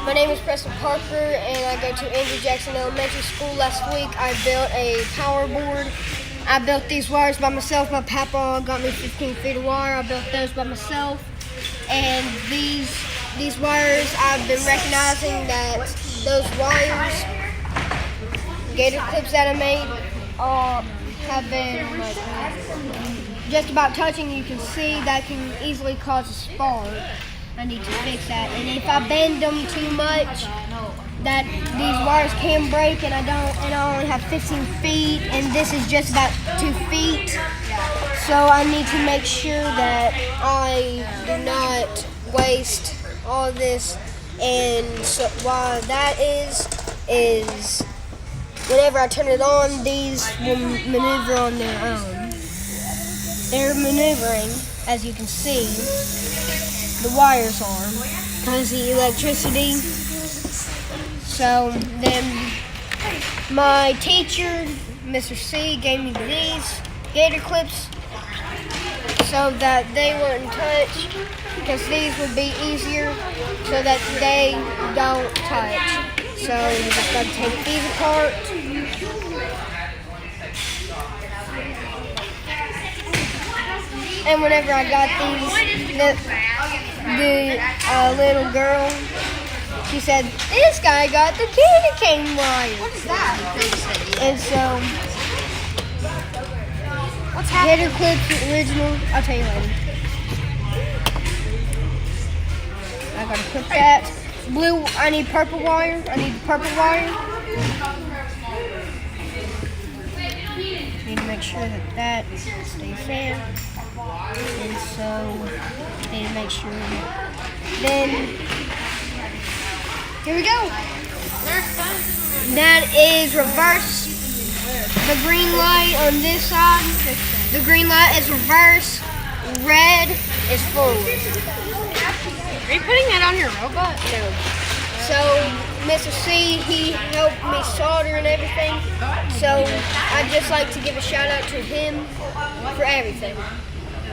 My name is Preston Parker, and I go to Andrew Jackson Elementary School. Last week, I built a power board. I built these wires by myself. My papa got me 15 feet of wire. I built those by myself. And these wires, I've been recognizing that those wires, gator clips that I made, have been just about touching. You can see that can easily cause a spark. I need to fix that. And if I bend them too much, that these wires can break, and I only have 15 feet, and this is just about 2 feet. So I need to make sure that I do not waste all this. And so why that is whenever I turn it on, these will maneuver on their own. They're maneuvering, as you can see. The wires are, because the electricity. So then my teacher, Mr. C, gave me these gator clips so that they wouldn't touch, because these would be easier so that they don't touch. So you just got to take these apart. And whenever I got these, the little girl, she said, "This guy got the candy cane wire." What is that? And so, What's happening? gator clips original. I'll tell you later. I gotta put that blue. I need purple wire. I need the purple wire. Need to make sure that stays there. And so, need to make sure. Then, here we go. That is reverse. The green light on this side. The green light is reverse. Red is forward. Are you putting that on your robot? No. So, Mr. C, he helped me solder and everything. So, I'd just like to give a shout out to him for everything.